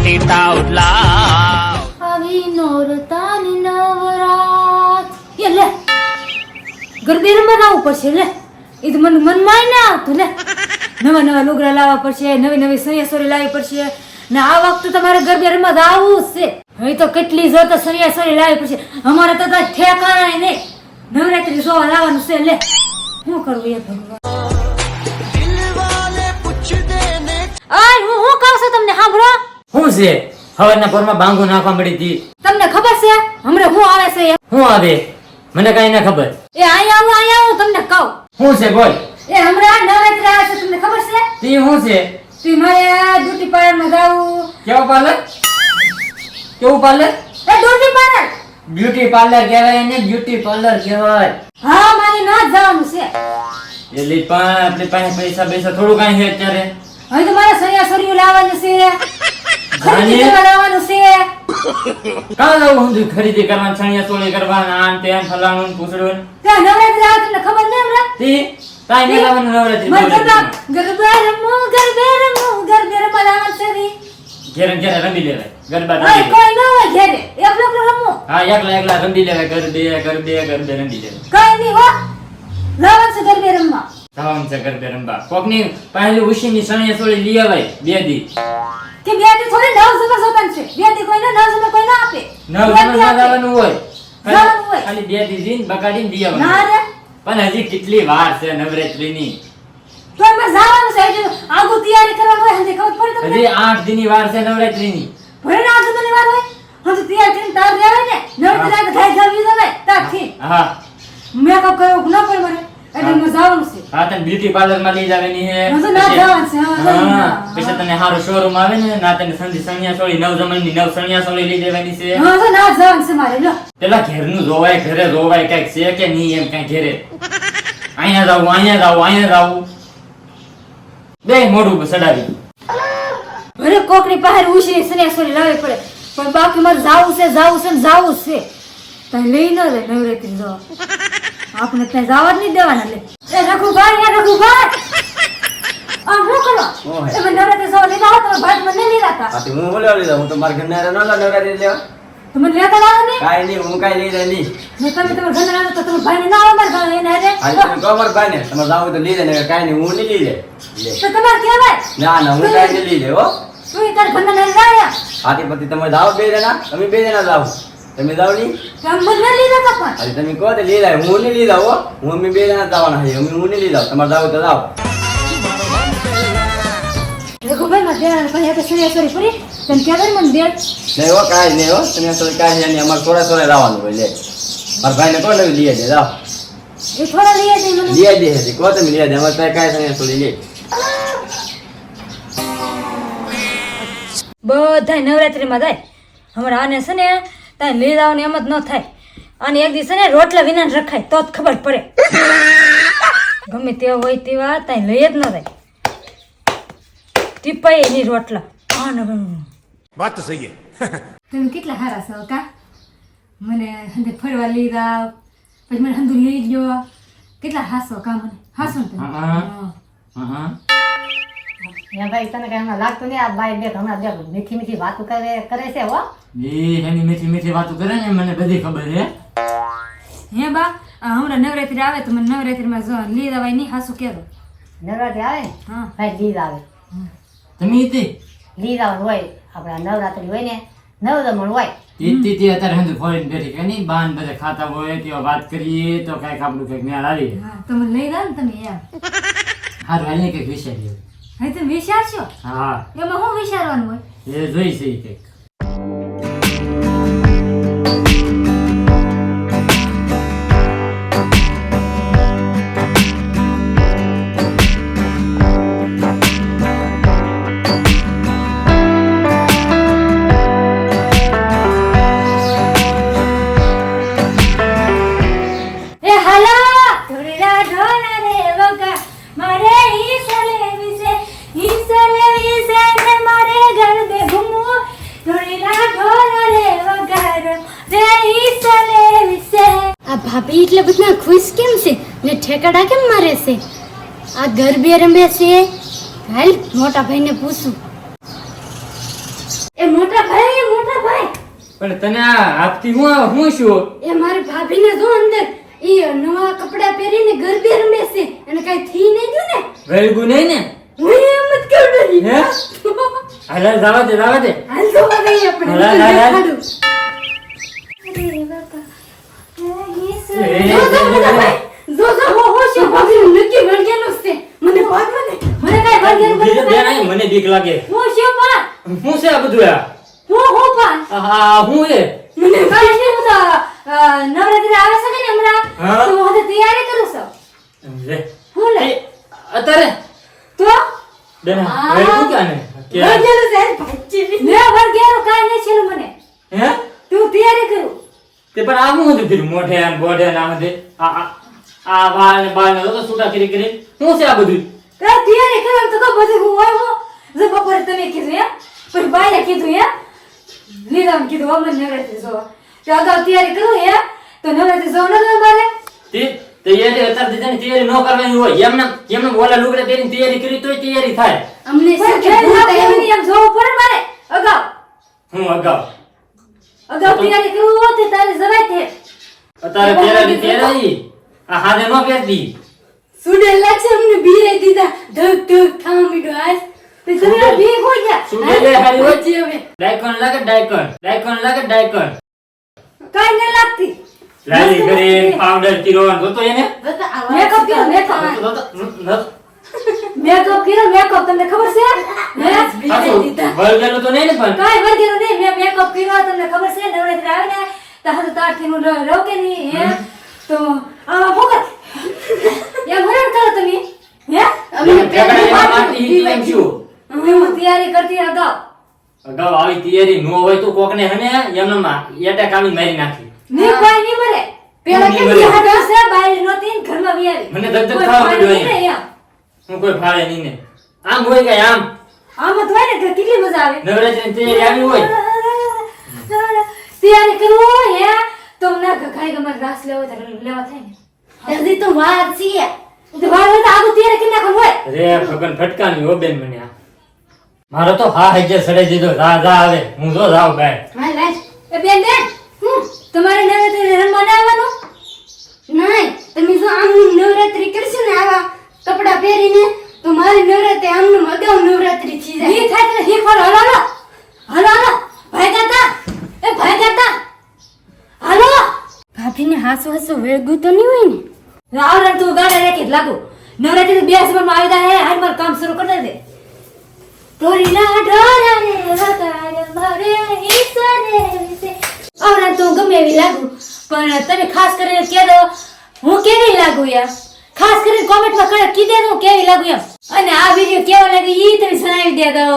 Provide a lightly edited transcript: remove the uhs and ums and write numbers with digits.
out loud. આવી નોરતાની નવરાત એ લે ગરબે રમવા આવવું પડશે લે એ તો મને મનમાં ના આવતું લે નવા નવા લુગડા લાવવા પડશે નવી નવી સણિયાસોરી લાવવી પડશે ને આ વખતે તમારે ગરબે રમવા આવવું જ છે હવે તો કેટલી જો તો સણિયાસોરી લાવવી પડશે અમારે તો કઈ ઠેકાણા નહીં નવરાત્રી જોવા લાવવાનું છે લે શું કરવું એ ભગવાન હું કહું છું તમને સાંભળો શું છે હવારના પોરમાં બાંગુ નાખવા મળી હતી તમને ખબર છે હમણાં હું આવે છે શું આવે મને કઈ ના ખબર એ અહીંયા આવું તમને કહું શું છે બોલ એ હમણાં નવરાત્રી આવે છે તમને ખબર છે તે શું છે તે મારે બ્યુટી પાર્લર માં જાવું કેવું પાર્લર કેવું પાર્લર એ બ્યુટી પાર્લર બ્યુટી પાર્લર કહેવાય ને બ્યુટી પાર્લર કહેવાય હા મારે ના જવાનું છે એટલે પણ આપણી પાસે પૈસા થોડું કાંઈ છે અત્યારે હવે તો મારે સણિયાસોરીઓ લાવવાનું છે ખરીદી કરવા લાવવાનું છે કાં જવું હું ખરીદી કરવાનું ચણિયાચોળી કરવાના આન તેન ફલાણું પૂછડું ત્યાં નવરાત્રી આવે તમને ખબર નહીં હમણાં તે કાંઈ નહીં લાવવાનું નવરાત્રી મને ગરબા રમવું લાવવાનું છે રી ઘેરે રમી લેવાય ગરબા ઓય રમી કોઈ ન હોય ઘેરે એકલો રમવું હા એકલા રમી લેવાય ગરબે રમી લેવાય કઈ નહીં હો લાવવાનું છે ગરબે રમવા ધામ છે ગરબે રમવા કોકની પહેલી ઉશીની સણિયાચોળી લઈ આવાય બે દી કે બે દી થોડી નવ સમય સોતન છે બે દી કોઈ નવ સમય કોઈ ના આપે નવ જવાનું હોય જવાનું હોય. ખાલી બે દી જીન બગાડીને લઈ ના આવવાનું રે પણ હજી કેટલી વાર છે નવરાત્રીની તો એમાં જવાનું છે એટલે આગુ તૈયારી કરવાનું હોય હજી ખબર પડી તમને હજી 8 દીની વાર છે નવરાત્રીની ભલે ના આગુ તને વાર હોય હજી તૈયાર કરીને તાર રહેવાય ને નવરાત્રી આગળ થાય જવી જવાય તારથી હા મેકઅપ કર્યો ન પડે મને એટલે મેં જવાનું છે હા તને બ્યુટી પાર્લર માં લઈ જવાની છે હજુ ના જવાનું છે હા પછી તને સારું શોરૂમ આવે ને ના તને સંધી સણિયાચોળી નવ જમણની નવ સણિયાચોળી લઈ દેવાની છે હજુ ના જવાનું છે મારે લો પેલા ઘેરનું જોવાય ઘરે જોવાય કઈક છે કે નહીં એમ કઈ ઘેરે અહીંયા જાવું બે મોઢું સડાવી ભલે કોકની પાસે ઉશી સન્યાસોરી લાવવી પડે પણ બાકી મારે જાવું છે તને લઈ ન લે નવરાત્રી જો આપણે ત્યાં જવા જ નહીં દેવાના લે એ રઘુભાઈ આ શું કરો તમે નવરાત્રી સવા લીધા હો તમે ભાઈ મને નહીં લેતા આથી હું બોલ્યો લીધો હું તો મારા ઘરના રે નોલા નવરાત્રી લેવા તમે લેતા લાવો ને કાઈ નહીં હું કાઈ લઈ જાય નહીં ને તમે તમારા ઘરના લાવો તો તમે ભાઈને ના આવે મારા ઘરે એને હારે આજે તમે કમર ભાઈ ને તમે જાવ તો લઈ જાય ને કાઈ નહીં હું નહીં લઈ જાય લે તો તમારે કહેવાય ના હું કાઈ નહીં લઈ જાય હો તું તાર ઘરના ને લાયા આથી પછી તમે જાવ બે જણા તમે બે જણા જાવ તમે જાવ નહીં તમે મને લઈ લેતા પણ આજે તમે કહો તો લઈ જાય હું નહીં લઈ જાવ હો હું અમે બે જણા જવાના છે હું નહીં લઈ જાવ તમારે જાવ તો જાવ રઘુભાઈ માં દેવાના પછી તો સન્યાસોરી પૂરી તને કહેવાય મને દે નહીં હો કાઈ નહીં હો તમે તો કાઈ નહીં અમારે થોડા લાવવાનું હોય લે મારા ભાઈને કહો તમે લઈ જાય જાવ એ થોડા લઈ આવી મને લઈ દે કહો તમે લઈ જાય અમારે ત્યાં કાઈ નહીં થોડી લે બધાય નવરાત્રીમાં જાય હમણાં આને છે ને ત્યાં લઈ જવાની એમ જ ન થાય અને એક દિવસે ને રોટલા વિના જ રખાય તો જ ખબર પડે ગમે તેવા હોય તેવા ત્યાં લઈ જ ન જાય ટીપાય એની રોટલા વાત તો સહી તમે કેટલા સારા છો કા મને હંદે ફરવા લઈ જાવ પછી મને હંદુ લઈ ગયો કેટલા હાસો કા મને હાસો ને તમે ભાઈ તને કઈ હમણાં લાગતું નહીં આ બાઈ બે હમણાં બે મીઠી વાતો કરે છે હો એની મીઠી વાતો કરે ને મને બધી ખબર છે હે બા હમણાં નવરાત્રી આવે તો મને નવરાત્રીમાં જો લઈ જવાય નહીં હાસુ કેરો નવરાત્રી આવે ને હા ભાઈ લીજ આવે તમે તે લીજ આવવાનું હોય આપણા નવરાત્રી હોય ને નવદમણ હોય તે અત્યારે હંધુ ફોરીને બેઠી કે નહીં બાન બધા ખાતા હોય તેવા વાત કરીએ તો કઈક આપણું કઈક મેળ આવી હા તો મને લઈ જાવ ને તમે યાર હારું હાલ ને કઈક વિચારીએ હવે તમે વિચારશો હા એમાં શું વિચારવાનું હોય એ જોઈ છે ઈ કઈક એ હાલા ઢોળેલા ઢોળા રે વગા મારે ઈસલે વિશે ને મારે ગરબે ઘૂમવું ઢોળેલા ઢોળા રે વગા રે ઈસલે વિશે આ ભાભી એટલે બધા ખુશ કેમ છે ને ઠેકડા કેમ મારે છે આ ગરબે રમે છે હાલ મોટા ભાઈને પૂછું એ મોટા ભાઈ પણ તને આ હાથથી હું શું એ મારી ભાભીને જો અંદર ઈ નવા કપડા પહેરીને ગરબે રમે છે અને કઈ થી નહીં ગયું ને વેલગું નહીં ને હું એમ જ કહું ડરી હે હાલ જવા દે હાલ તો ભાઈ આપણે હાલ, હાલ, હાલ. દેખાડું. જો હો શું ભાભીનું નક્કી વળગેલું છે મને ભાગવા ને મને કાંઈ વળગેલું ધીરે બધું ધીરે કાંઈ નહીં, મને બીક લાગે હું શું પણ શું છે આ બધું આ હું પણ હા હું એ મને કાંઈ નહીં, હું તો નવરાત્રી આવે છે કે ને હમણાં હા. તો હું હવે તૈયારી કરું છું લે હું લે એ, અત્યારે તો બેન હા. વેલગું ક્યાં ને કે વળગેલું છે ભાઈ મેં વળગેલું કાંઈ નહીં છેલ્લું મને હે તું તૈયારી કરું તે પણ આ હું હતું ફીર મોઢે આમ બોઢે ને આમ દે આ વાળ ને બાળ ને તો છૂટા કરી શું છે આ બધું તારે તૈયારી કરો તો કહો બધું હું હોય હું જે બપોરે તમે કીધું હે પછી બાઈએ કીધું હે લીલામ કીધું અમને નવરાત્રી જોવા તો અગાઉ તૈયારી કરું હે તો નવરાત્રી જોવા ન મારે તે તૈયારી અત્યારે દીધાની તૈયારી ન કરવાની હોય એમને ઓલા લુગડા પહેરીને તૈયારી કરી તોય તૈયારી થાય અમને પણ શું ખેલ ભૂત ના આવ્યું? કેવી એમ જોવું પડે મારે અગાઉ હું અગાઉ તૈયારી કરવું હોય તો તારે જવાય તે અત્યારે પહેરાવી પહેરાવી આ હાથે ન પહેરતી સુડે લાગશે અમને બીરે દીધા ધક ધક થવા મીડો આજ તો તમે ભી હોય ગયા સુડે લે હારી હોય પછી હવે ડાયકોન લાગે ડાયકોન કાઈ ન લાગતી લાલી કરી પાવડર તીરોન તો એને બતા આવા મેકઅપ કર્યો મેકઅપ મેકઅપ તમને ખબર છે હે વળગેલું તો નહીં ને પણ કાઈ વર્ગેલો નહીં મેં મેકઅપ કર્યો તમને ખબર છે નવરાત્રી આવે ને તો હાથ તારથી હું રહું કે નહીં હે તો આ ફોકસ યા ભરણ કરો તમે હે અમે ઠેકાણે એમાં મારતી ઈ એમ શું હું તૈયારી કરતી અગાઉ અગાઉ આવી તૈયારી નો હોય તો કોકને હને એમનામાં એટેક આવી મારી નાખી ની કોઈ નહીં મરે પેલા નહીં કે મરે. હાથ છે બહાર નહોતી ને ઘરમાં બી આવી મને ધક ધક કોઈ થવા ફાળે માંડ્યો નહીં ને એમ. હું કોઈ ફાળે નહીં ને આમ હોય કે આમ આમાં તો હોય ને કે કેટલી મજા આવે નવરાત્રી તૈયારી આવી હોય તૈયારી કરવું હે તો ના ઘાઈ ગમે રાસ લેવો તો લેવા થાય ને હજી તો વાર છે તો વાર હોય તો આગળ તૈયારી કરી નાખવાનું હોય રે ભગવાન ફટકાની હો બેન મને આ મારો તો હા હજે સડે દીધો જા આવે હું જો જાવ બહાર હા લાજ એ બેન તમારે નવરાત્રી રમવા ના આવવાનું નહીં તમે જો આમનું નવરાત્રી કરશો ને આવા કપડા પહેરીને તો મારી નવરાત્રી આમનું અગાઉ નવરાત્રી થઈ જાય ઈ થાય તો હી ફળ હલો હલો ભાઈ ગાતા એ ભાઈ ગાતા હાલો ભાભીને હાસુ હાસુ વેળગું તો નહીં હોય ને રાવણ તું ગાડા રેખી જ લાગુ નવરાત્રી બે માં આવ્યા હે હાલ મારું કામ શરૂ કરી દે તોરીના ઢોરા રે વતાર મારે ઈસરે વિશે આવરા તું ગમે એવી લાગુ પણ તમે ખાસ કરીને કહે દો હું કેવી લાગુ યાર ખાસ કરીને કોમેન્ટમાં કીધે હું કેવી લાગુ એમ અને આ વિડિયો કેવો લાગે ઈ તમે જણાવી દે દો